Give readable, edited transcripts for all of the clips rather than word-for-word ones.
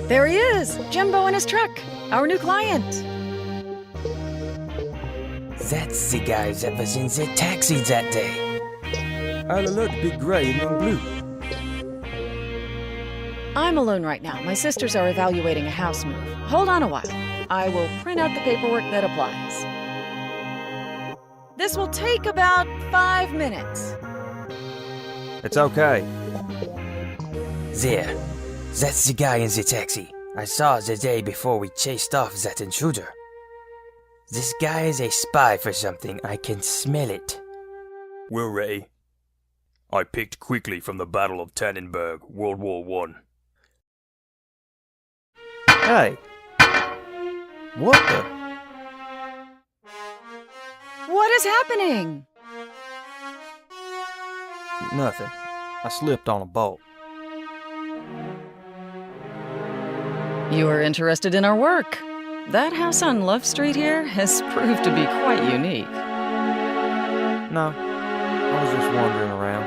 There he is, Jimbo in his truck, our new client. That's the guy that was in the taxi that day. All alert, big gray and young blue. I'm alone right now. My sisters are evaluating a house move. Hold on a while. I will print out the paperwork that applies. This will take about 5 minutes. It's okay. There. That's the guy in the taxi. I saw the day before we chased off that intruder. This guy is a spy for something. I can smell it. We're ready. I picked quickly from the Battle of Tannenberg, World War I. Hey. What the? What is happening? Nothing. I slipped on a bolt. You are interested in our work. That house on Love Street here has proved to be quite unique. No. I was just wandering around.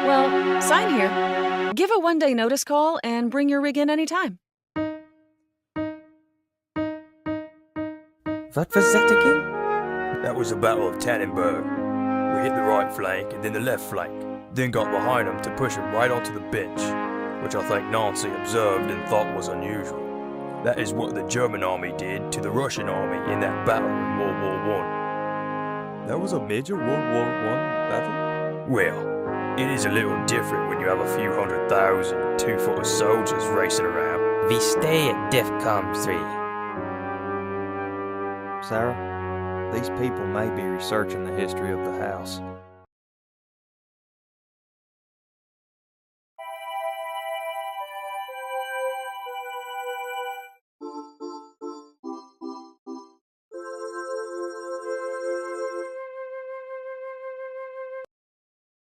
Well, sign here. Give a one-day notice call and bring your rig in anytime. What was that again? That was the Battle of Tannenberg. We hit the right flank and then the left flank, then got behind them to push them right onto the bench, which I think Nancy observed and thought was unusual. That is what the German army did to the Russian army in that battle in World War I. That was a major World War I battle? Well, it is a little different when you have a few 100,000 two-footed soldiers racing around. We stay at DEFCON 3. Sarah, these people may be researching the history of the house.